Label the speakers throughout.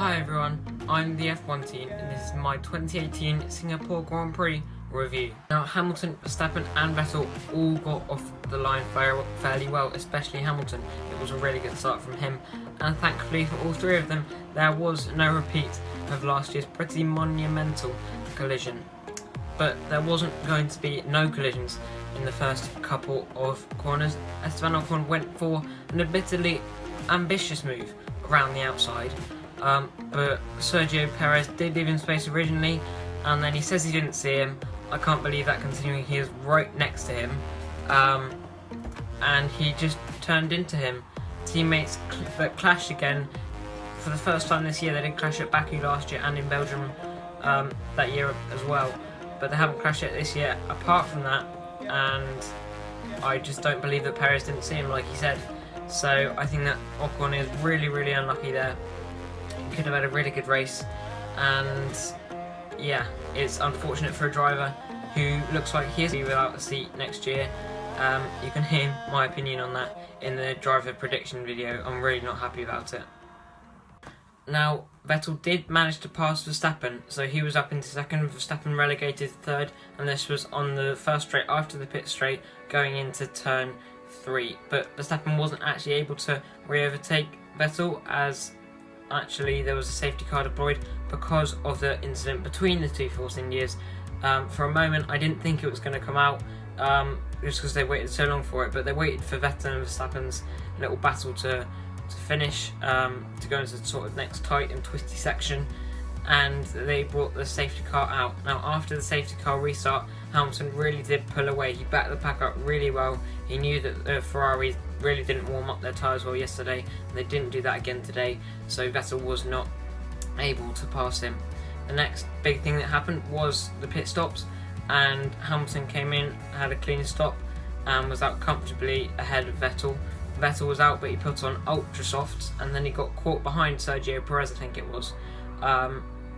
Speaker 1: Hi everyone, I'm the F1 team and this is my 2018 Singapore Grand Prix review. Now Hamilton, Verstappen and Vettel all got off the line fairly well, especially Hamilton. It was a really good start from him, and thankfully for all three of them there was no repeat of last year's pretty monumental collision. But there wasn't going to be no collisions in the first couple of corners. Esteban Ocon went for an admittedly ambitious move around the outside, but Sergio Perez did leave him space originally, and then he says he didn't see him. I can't believe that, considering he is right next to him, and he just turned into him. Teammates that clashed again for the first time this year. They didn't clash at Baku last year and in Belgium that year as well, but they haven't crashed yet this year apart from that, and I just don't believe that Perez didn't see him like he said. So I think that Ocon is really unlucky there. He could have had a really good race, and yeah, it's unfortunate for a driver who looks like he is without a seat next year. You can hear my opinion on that in the driver prediction video. I'm really not happy about it. Now, Vettel did manage to pass Verstappen, so he was up into second, Verstappen relegated third, and this was on the first straight after the pit straight going into turn 3. But Verstappen wasn't actually able to re-overtake Vettel, as actually there was a safety car deployed because of the incident between the two Force Indias. For a moment I didn't think it was going to come out, just because they waited so long for it, but they waited for Vettel and Verstappen's little battle to finish, to go into the sort of next tight and twisty section, and they brought the safety car out. Now after the safety car restart, Hamilton really did pull away. He backed the pack up really well. He knew that the Ferraris really didn't warm up their tyres well yesterday, and they didn't do that again today, so Vettel was not able to pass him. The next big thing that happened was the pit stops, and Hamilton came in, had a clean stop, and was out comfortably ahead of Vettel. Vettel was out, but he put on ultra softs, and then he got caught behind Sergio Perez, I think it was,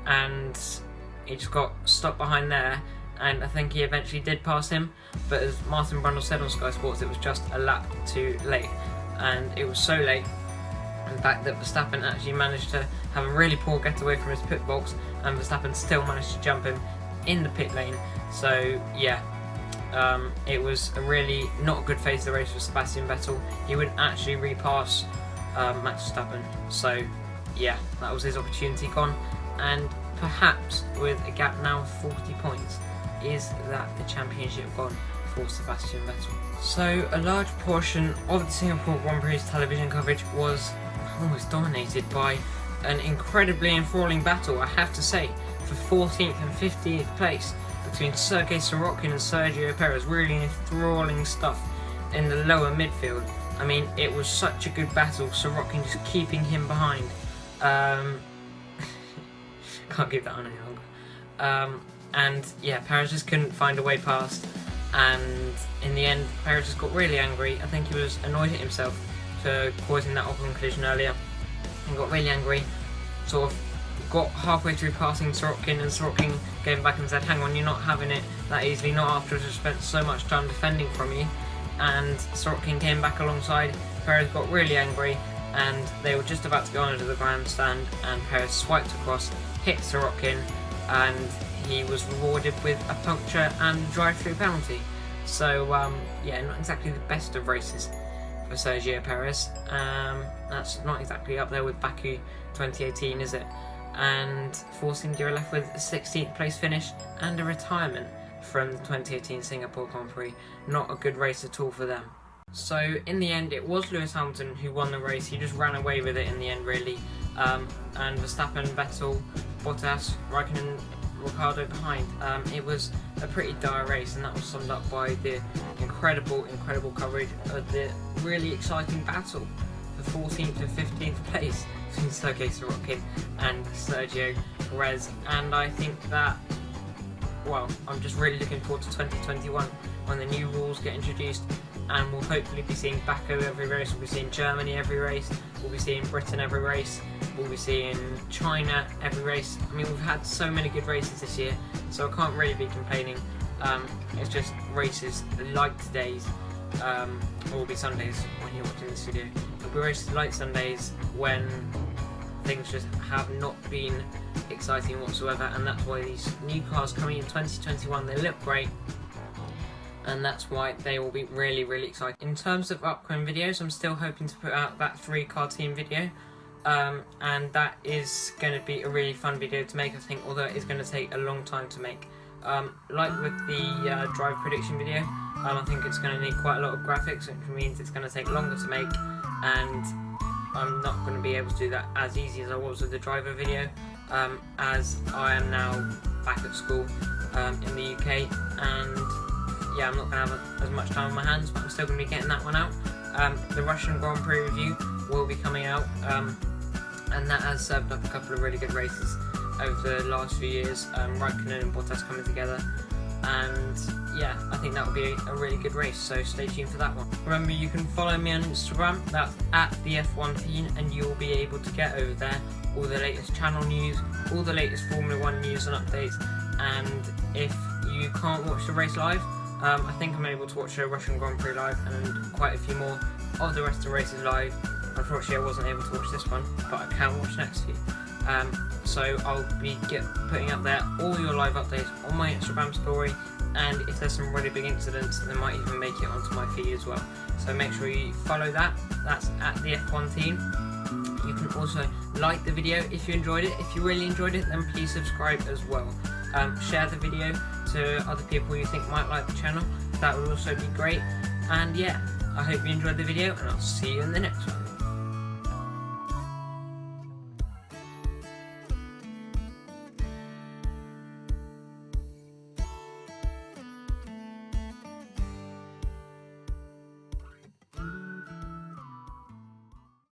Speaker 1: and he just got stuck behind there, and I think he eventually did pass him, but as Martin Brundle said on Sky Sports, it was just a lap too late, and it was so late in fact that Verstappen actually managed to have a really poor getaway from his pit box, and Verstappen still managed to jump him in the pit lane. So yeah, it was a really not good phase of the race for Sebastian Vettel. He would actually repass Max Verstappen, so yeah, that was his opportunity gone, and perhaps with a gap now of 40 points, is that the championship gone for Sebastian Vettel. So a large portion of the Singapore Grand Prix television coverage was almost dominated by an incredibly enthralling battle, I have to say, for 14th and 15th place between Sergei Sorokin and Sergio Perez. Really enthralling stuff in the lower midfield. I mean, it was such a good battle, Sorokin just keeping him behind. Can't keep that on any longer. And yeah, Perez just couldn't find a way past, and in the end Perez just got really angry. I think he was annoyed at himself for causing that Ocon collision earlier, and got really angry, sort of got halfway through passing Sorokin, and Sorokin came back and said, hang on, you're not having it that easily, not after I've spent so much time defending from you. And Sorokin came back alongside, Perez got really angry, and they were just about to go under the grandstand, and Perez swiped across, hit Sorokin, and he was rewarded with a puncture and drive-through penalty. So yeah, not exactly the best of races for Sergio Perez. That's not exactly up there with Baku 2018, is it? And Force India are left with a 16th place finish and a retirement from the 2018 Singapore Grand Prix. Not a good race at all for them. So in the end it was Lewis Hamilton who won the race. He just ran away with it in the end, really, and Verstappen, Vettel, Bottas, Raikkonen, Ricciardo behind. It was a pretty dire race, and that was summed up by the incredible coverage of the really exciting battle for 14th and 15th place between Sergei Sorokin and Sergio Perez. And I think that, well, I'm just really looking forward to 2021 when the new rules get introduced, and we'll hopefully be seeing Baku every race, we'll be seeing Germany every race, we'll be seeing Britain every race, we'll be seeing China every race. I mean, we've had so many good races this year, so I can't really be complaining. It's just races like today's, or will be Sundays when you're watching this video. It'll be races like Sundays when things just have not been exciting whatsoever, and that's why these new cars coming in 2021, they look great, and that's why they will be really, really exciting. In terms of upcoming videos, I'm still hoping to put out that 3-car team video, and that is going to be a really fun video to make, I think, although it is going to take a long time to make. Like with the drive prediction video, I think it's going to need quite a lot of graphics, which means it's going to take longer to make, and I'm not going to be able to do that as easy as I was with the driver video, as I am now back at school in the UK, and yeah, I'm not going to have as much time on my hands, but I'm still going to be getting that one out. The Russian Grand Prix review will be coming out, and that has served up a couple of really good races over the last few years, Raikkonen and Bottas coming together, and yeah, I think that will be a really good race, so stay tuned for that one. Remember, you can follow me on Instagram, that's at the F1 Teen, and you'll be able to get over there all the latest channel news, all the latest Formula 1 news and updates, and if you can't watch the race live, I think I'm able to watch the Russian Grand Prix live and quite a few more of the rest of the races live. Unfortunately, I wasn't able to watch this one, but I can watch next few. So I'll be putting up there all your live updates on my Instagram story, and if there's some really big incidents, they might even make it onto my feed as well. So make sure you follow that. That's at the F1 Team. You can also like the video if you enjoyed it. If you really enjoyed it, then please subscribe as well. Share the video to other people you think might like the channel. That would also be great. And yeah, I hope you enjoyed the video, and I'll see you in the next one.